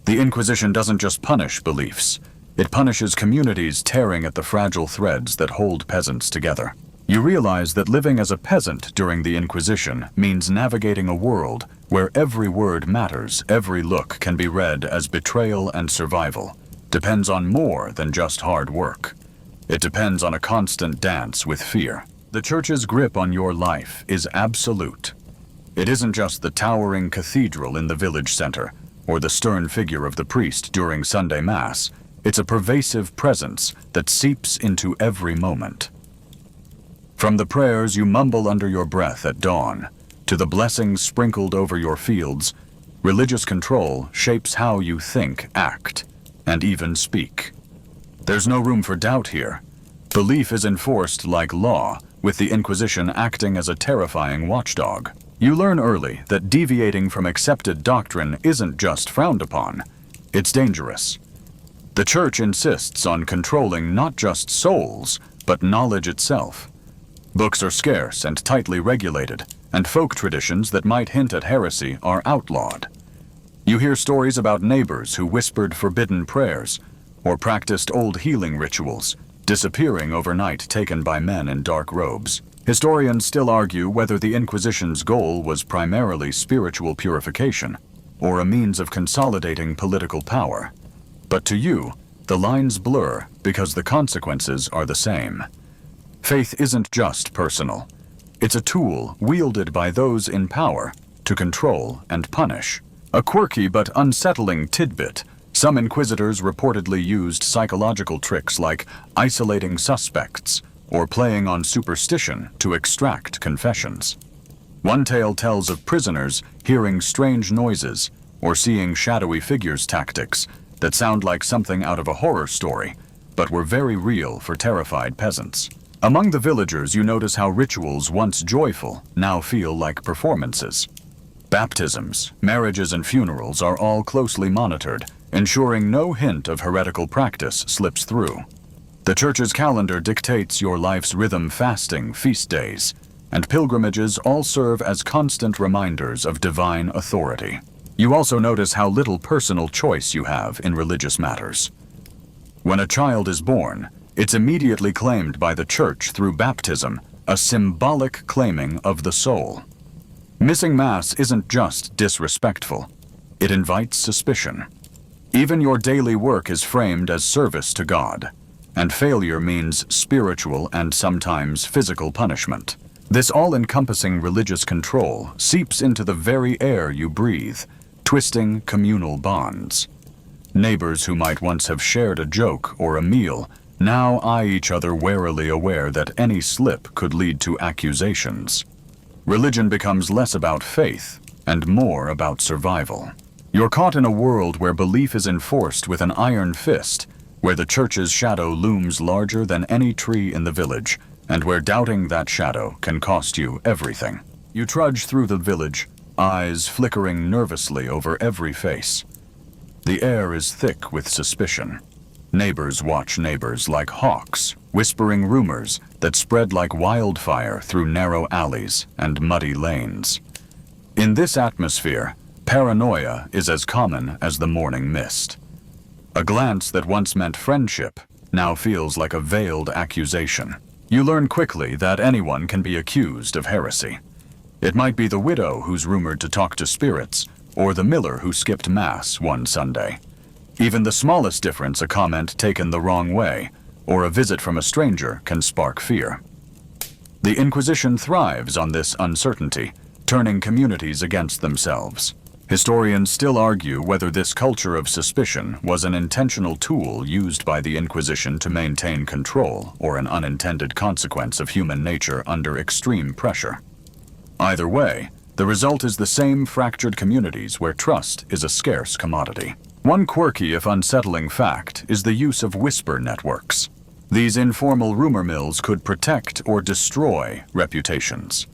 A: The Inquisition doesn't just punish beliefs, it punishes communities, tearing at the fragile threads that hold peasants together. You realize that living as a peasant during the Inquisition means navigating a world where every word matters, every look can be read as betrayal, and survival depends on more than just hard work. It depends on a constant dance with fear. The church's grip on your life is absolute. It isn't just the towering cathedral in the village center or the stern figure of the priest during Sunday Mass. It's a pervasive presence that seeps into every moment. From the prayers you mumble under your breath at dawn, to the blessings sprinkled over your fields, religious control shapes how you think, act, and even speak. There's no room for doubt here. Belief is enforced like law, with the Inquisition acting as a terrifying watchdog. You learn early that deviating from accepted doctrine isn't just frowned upon, it's dangerous. The Church insists on controlling not just souls, but knowledge itself. Books are scarce and tightly regulated, and folk traditions that might hint at heresy are outlawed. You hear stories about neighbors who whispered forbidden prayers, or practiced old healing rituals, disappearing overnight, taken by men in dark robes. Historians still argue whether the Inquisition's goal was primarily spiritual purification, or a means of consolidating political power. But to you, the lines blur because the consequences are the same. Faith isn't just personal. It's a tool wielded by those in power to control and punish. A quirky but unsettling tidbit: some inquisitors reportedly used psychological tricks like isolating suspects or playing on superstition to extract confessions. One tale tells of prisoners hearing strange noises or seeing shadowy figures, tactics that sound like something out of a horror story, but were very real for terrified peasants. Among the villagers, you notice how rituals once joyful now feel like performances. Baptisms, marriages, and funerals are all closely monitored, ensuring no hint of heretical practice slips through. The Church's calendar dictates your life's rhythm: fasting, feast days, and pilgrimages all serve as constant reminders of divine authority. You also notice how little personal choice you have in religious matters. When a child is born, it's immediately claimed by the Church through baptism, a symbolic claiming of the soul. Missing Mass isn't just disrespectful, it invites suspicion. Even your daily work is framed as service to God, and failure means spiritual and sometimes physical punishment. This all-encompassing religious control seeps into the very air you breathe, twisting communal bonds. Neighbors who might once have shared a joke or a meal now eye each other warily, aware that any slip could lead to accusations. Religion becomes less about faith and more about survival. You're caught in a world where belief is enforced with an iron fist, where the Church's shadow looms larger than any tree in the village, and where doubting that shadow can cost you everything. You trudge through the village, eyes flickering nervously over every face. The air is thick with suspicion. Neighbors watch neighbors like hawks, whispering rumors that spread like wildfire through narrow alleys and muddy lanes. In this atmosphere, Paranoia is as common as the morning mist. A glance that once meant friendship now feels like a veiled accusation. You learn quickly that anyone can be accused of heresy. It might be the widow who's rumored to talk to spirits, or the miller who skipped Mass one Sunday. Even the smallest difference, a comment taken the wrong way, or a visit from a stranger, can spark fear. The Inquisition thrives on this uncertainty, turning communities against themselves. Historians still argue whether this culture of suspicion was an intentional tool used by the Inquisition to maintain control or an unintended consequence of human nature under extreme pressure. Either way, the result is the same fractured communities where trust is a scarce commodity. One quirky if unsettling fact is the use of whisper networks. These informal rumor mills could protect or destroy reputations.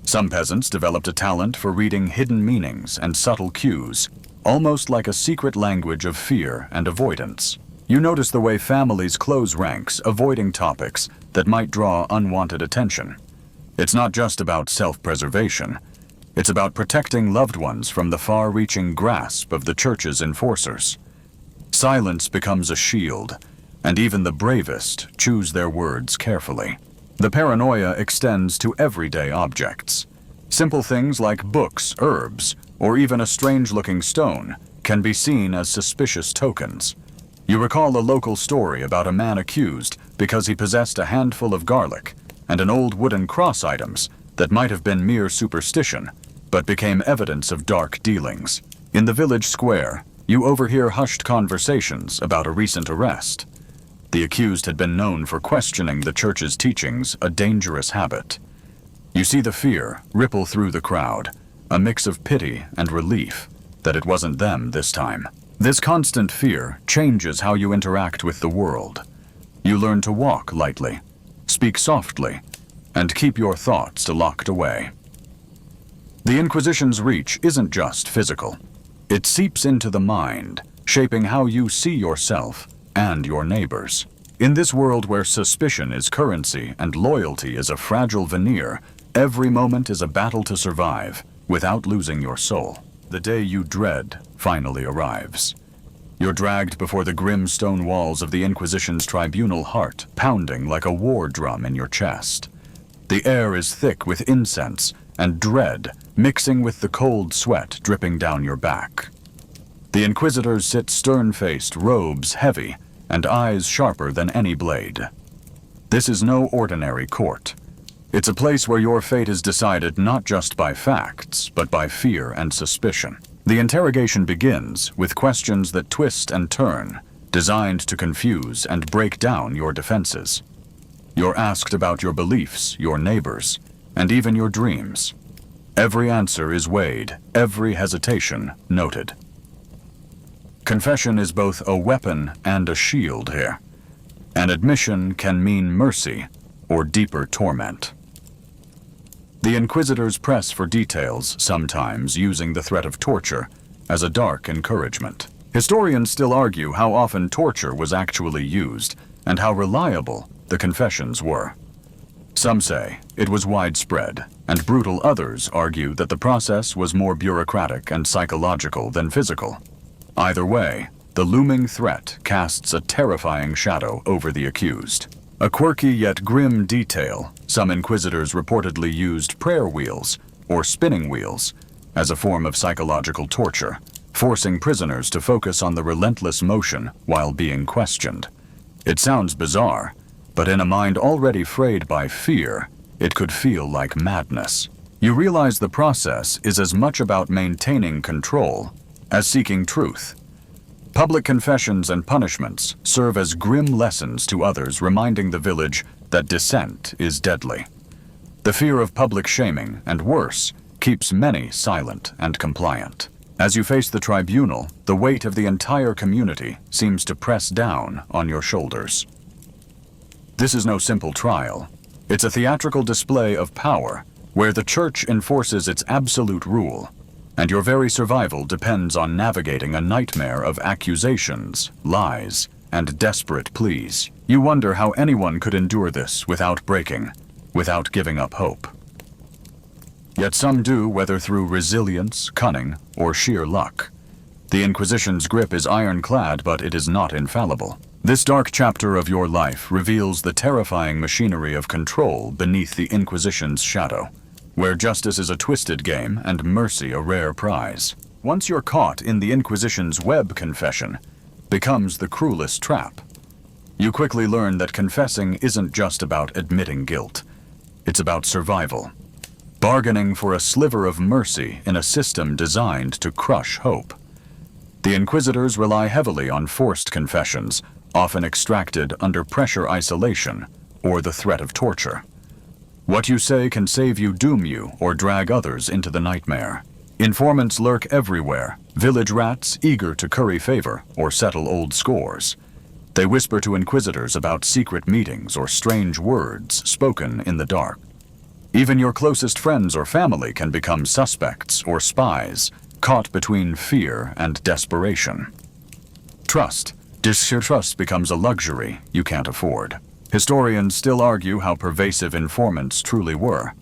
A: Some peasants developed a talent for reading hidden meanings and subtle cues, almost like a secret language of fear and avoidance. You notice the way families close ranks, avoiding topics that might draw unwanted attention. It's not just about self-preservation. It's about protecting loved ones from the far-reaching grasp of the church's enforcers. Silence becomes a shield, and even the bravest choose their words carefully. The paranoia extends to everyday objects. Simple things like books, herbs, or even a strange-looking stone can be seen as suspicious tokens. You recall a local story about a man accused because he possessed a handful of garlic and an old wooden cross items that might have been mere superstition, but became evidence of dark dealings. In the village square, you overhear hushed conversations about a recent arrest. The accused had been known for questioning the church's teachings, a dangerous habit. You see the fear ripple through the crowd, a mix of pity and relief that it wasn't them this time. This constant fear changes how you interact with the world. You learn to walk lightly, speak softly, and keep your thoughts locked away. The Inquisition's reach isn't just physical. It seeps into the mind, shaping how you see yourself and your neighbors. In this world where suspicion is currency and loyalty is a fragile veneer, every moment is a battle to survive without losing your soul. The day you dread finally arrives. You're dragged before the grim stone walls of the Inquisition's tribunal, heart pounding like a war drum in your chest. The air is thick with incense and dread mixing with the cold sweat dripping down your back. The inquisitors sit stern-faced, robes heavy, and eyes sharper than any blade. This is no ordinary court. It's a place where your fate is decided not just by facts, but by fear and suspicion. The interrogation begins with questions that twist and turn, designed to confuse and break down your defenses. You're asked about your beliefs, your neighbors, and even your dreams. Every answer is weighed, every hesitation noted. Confession is both a weapon and a shield here. An admission can mean mercy or deeper torment. The inquisitors press for details, sometimes using the threat of torture as a dark encouragement. Historians still argue how often torture was actually used and how reliable the confessions were. Some say it was widespread, and brutal others argue that the process was more bureaucratic and psychological than physical. Either way, the looming threat casts a terrifying shadow over the accused. A quirky yet grim detail, some inquisitors reportedly used prayer wheels, or spinning wheels, as a form of psychological torture, forcing prisoners to focus on the relentless motion while being questioned. It sounds bizarre, but in a mind already frayed by fear, it could feel like madness. You realize the process is as much about maintaining control as seeking truth. Public confessions and punishments serve as grim lessons to others, reminding the village that dissent is deadly. The fear of public shaming, and worse, keeps many silent and compliant. As you face the tribunal, the weight of the entire community seems to press down on your shoulders. This is no simple trial. It's a theatrical display of power, where the church enforces its absolute rule, and your very survival depends on navigating a nightmare of accusations, lies, and desperate pleas. You wonder how anyone could endure this without breaking, without giving up hope. Yet some do, whether through resilience, cunning, or sheer luck. The Inquisition's grip is ironclad, but it is not infallible. This dark chapter of your life reveals the terrifying machinery of control beneath the Inquisition's shadow, where justice is a twisted game and mercy a rare prize. Once you're caught in the Inquisition's web, confession becomes the cruelest trap. You quickly learn that confessing isn't just about admitting guilt. It's about survival, bargaining for a sliver of mercy in a system designed to crush hope. The Inquisitors rely heavily on forced confessions, often extracted under pressure isolation or the threat of torture. What you say can save you, doom you, or drag others into the nightmare. Informants lurk everywhere, village rats eager to curry favor or settle old scores. They whisper to Inquisitors about secret meetings or strange words spoken in the dark. Even your closest friends or family can become suspects or spies, caught between fear and desperation. Trust. Distrust becomes a luxury you can't afford. Historians still argue how pervasive informants truly were.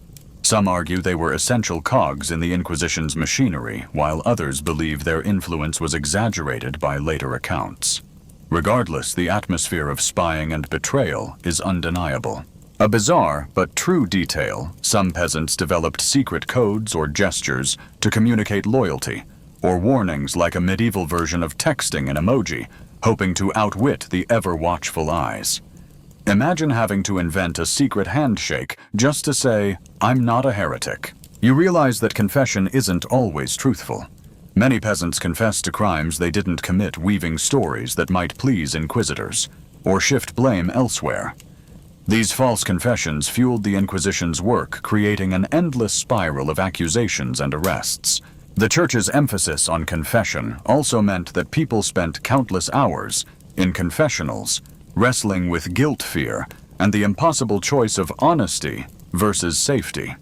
A: Some argue they were essential cogs in the Inquisition's machinery, while others believe their influence was exaggerated by later accounts. Regardless, the atmosphere of spying and betrayal is undeniable. A bizarre but true detail: some peasants developed secret codes or gestures to communicate loyalty, or warnings like a medieval version of texting an emoji, hoping to outwit the ever-watchful eyes. Imagine having to invent a secret handshake just to say, "I'm not a heretic." You realize that confession isn't always truthful. Many peasants confess to crimes they didn't commit, weaving stories that might please Inquisitors, or shift blame elsewhere. These false confessions fueled the Inquisition's work, creating an endless spiral of accusations and arrests. The Church's emphasis on confession also meant that people spent countless hours in confessionals, wrestling with guilt, fear, and the impossible choice of honesty versus safety.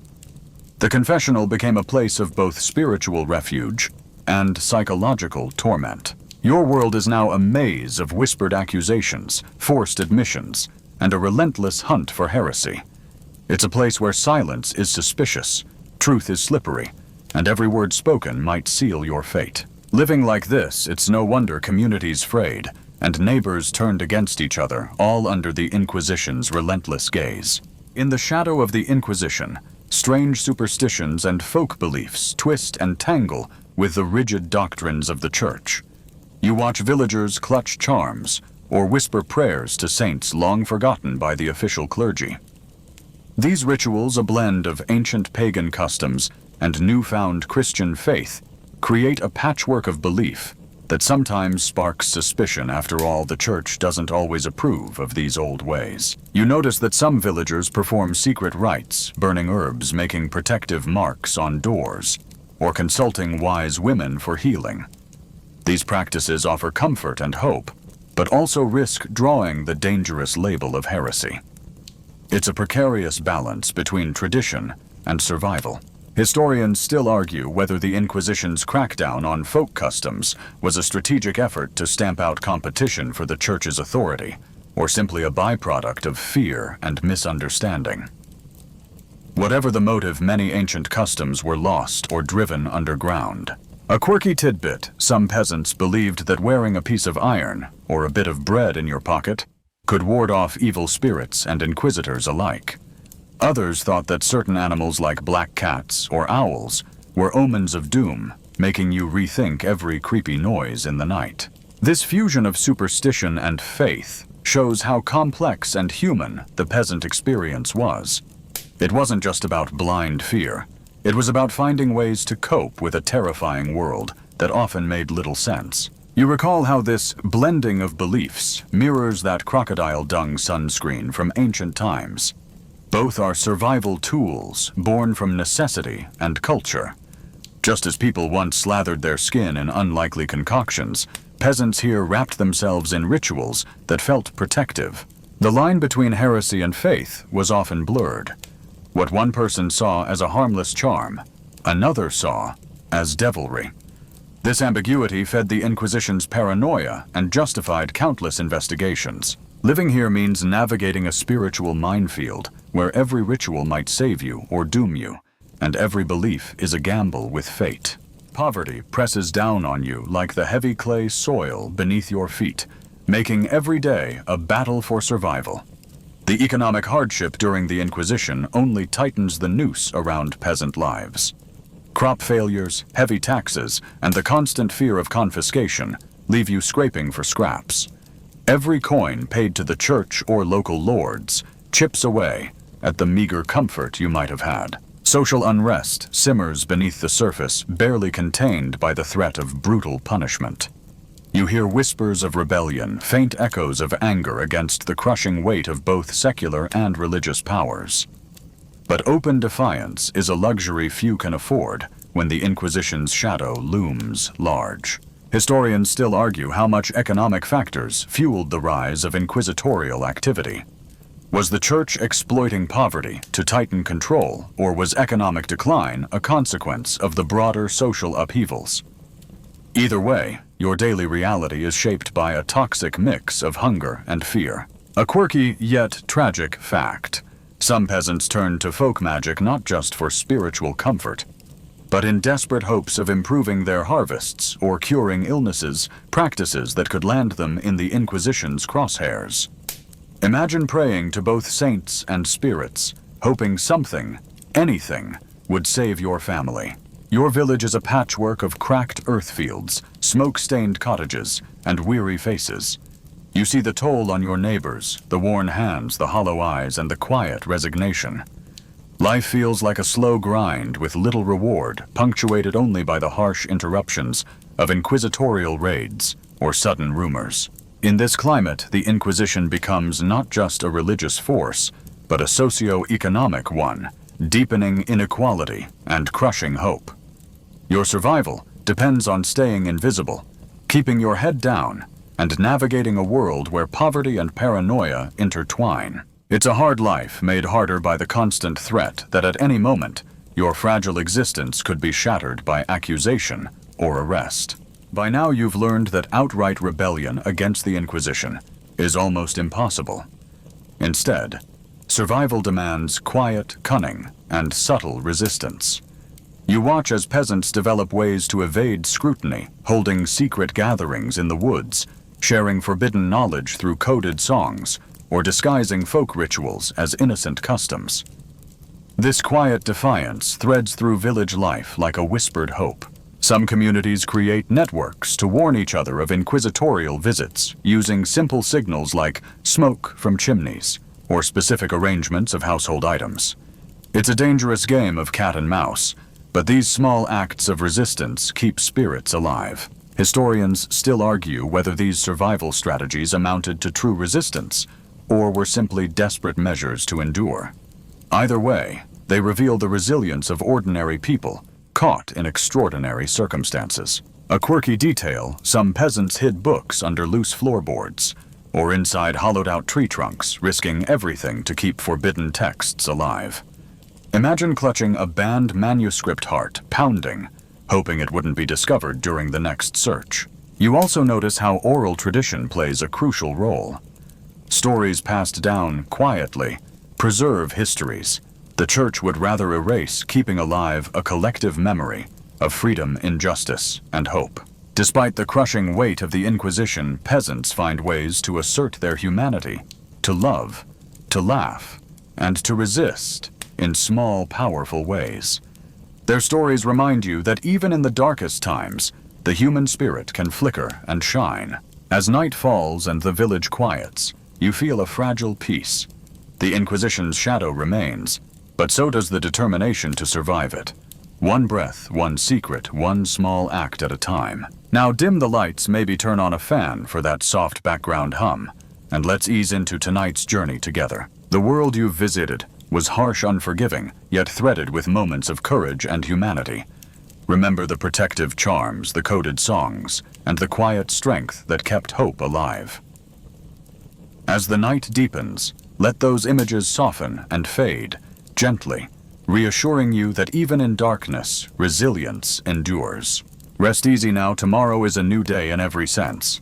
A: The confessional became a place of both spiritual refuge and psychological torment. Your world is now a maze of whispered accusations, forced admissions, and a relentless hunt for heresy. It's a place where silence is suspicious, truth is slippery, and every word spoken might seal your fate. Living like this, it's no wonder communities frayed, and neighbors turned against each other, all under the Inquisition's relentless gaze. In the shadow of the Inquisition, strange superstitions and folk beliefs twist and tangle with the rigid doctrines of the Church. You watch villagers clutch charms, or whisper prayers to saints long forgotten by the official clergy. These rituals, a blend of ancient pagan customs and newfound Christian faith, create a patchwork of belief that sometimes sparks suspicion. After all, the Church doesn't always approve of these old ways. You notice that some villagers perform secret rites, burning herbs, making protective marks on doors, or consulting wise women for healing. These practices offer comfort and hope, but also risk drawing the dangerous label of heresy. It's a precarious balance between tradition and survival. Historians still argue whether the Inquisition's crackdown on folk customs was a strategic effort to stamp out competition for the Church's authority, or simply a byproduct of fear and misunderstanding. Whatever the motive, many ancient customs were lost or driven underground. A quirky tidbit: some peasants believed that wearing a piece of iron or a bit of bread in your pocket could ward off evil spirits and Inquisitors alike. Others thought that certain animals like black cats or owls were omens of doom, making you rethink every creepy noise in the night. This fusion of superstition and faith shows how complex and human the peasant experience was. It wasn't just about blind fear. It was about finding ways to cope with a terrifying world that often made little sense. You recall how this blending of beliefs mirrors that crocodile dung sunscreen from ancient times. Both are survival tools born from necessity and culture. Just as people once slathered their skin in unlikely concoctions, peasants here wrapped themselves in rituals that felt protective. The line between heresy and faith was often blurred. What one person saw as a harmless charm, another saw as devilry. This ambiguity fed the Inquisition's paranoia and justified countless investigations. Living here means navigating a spiritual minefield where every ritual might save you or doom you, and every belief is a gamble with fate. Poverty presses down on you like the heavy clay soil beneath your feet, making every day a battle for survival. The economic hardship during the Inquisition only tightens the noose around peasant lives. Crop failures, heavy taxes, and the constant fear of confiscation leave you scraping for scraps. Every coin paid to the church or local lords chips away at the meager comfort you might have had. Social unrest simmers beneath the surface, barely contained by the threat of brutal punishment. You hear whispers of rebellion, faint echoes of anger against the crushing weight of both secular and religious powers. But open defiance is a luxury few can afford when the Inquisition's shadow looms large. Historians still argue how much economic factors fueled the rise of inquisitorial activity. Was the church exploiting poverty to tighten control, or was economic decline a consequence of the broader social upheavals? Either way, your daily reality is shaped by a toxic mix of hunger and fear. A quirky yet tragic fact: some peasants turned to folk magic not just for spiritual comfort, but in desperate hopes of improving their harvests or curing illnesses, practices that could land them in the Inquisition's crosshairs. Imagine praying to both saints and spirits, hoping something, anything, would save your family. Your village is a patchwork of cracked earth fields, smoke-stained cottages, and weary faces. You see the toll on your neighbors, the worn hands, the hollow eyes, and the quiet resignation. Life feels like a slow grind with little reward, punctuated only by the harsh interruptions of inquisitorial raids or sudden rumors. In this climate, the Inquisition becomes not just a religious force, but a socio-economic one, deepening inequality and crushing hope. Your survival depends on staying invisible, keeping your head down, and navigating a world where poverty and paranoia intertwine. It's a hard life made harder by the constant threat that at any moment, your fragile existence could be shattered by accusation or arrest. By now you've learned that outright rebellion against the Inquisition is almost impossible. Instead, survival demands quiet cunning and subtle resistance. You watch as peasants develop ways to evade scrutiny, holding secret gatherings in the woods, sharing forbidden knowledge through coded songs, or disguising folk rituals as innocent customs. This quiet defiance threads through village life like a whispered hope. Some communities create networks to warn each other of inquisitorial visits, using simple signals like smoke from chimneys or specific arrangements of household items. It's a dangerous game of cat and mouse, but these small acts of resistance keep spirits alive. Historians still argue whether these survival strategies amounted to true resistance or were simply desperate measures to endure. Either way, they reveal the resilience of ordinary people caught in extraordinary circumstances. A quirky detail: some peasants hid books under loose floorboards or inside hollowed-out tree trunks, risking everything to keep forbidden texts alive. Imagine clutching a banned manuscript heart, pounding, hoping it wouldn't be discovered during the next search. You also notice how oral tradition plays a crucial role. Stories passed down quietly preserve histories the church would rather erase, keeping alive a collective memory of freedom, injustice, and hope. Despite the crushing weight of the Inquisition, peasants find ways to assert their humanity, to love, to laugh, and to resist in small, powerful ways. Their stories remind you that even in the darkest times, the human spirit can flicker and shine. As night falls and the village quiets, you feel a fragile peace. The Inquisition's shadow remains, but so does the determination to survive it. One breath, one secret, one small act at a time. Now dim the lights, maybe turn on a fan for that soft background hum, and let's ease into tonight's journey together. The world you've visited was harsh, unforgiving, yet threaded with moments of courage and humanity. Remember the protective charms, the coded songs, and the quiet strength that kept hope alive. As the night deepens, let those images soften and fade, gently, reassuring you that even in darkness, resilience endures. Rest easy now, tomorrow is a new day in every sense.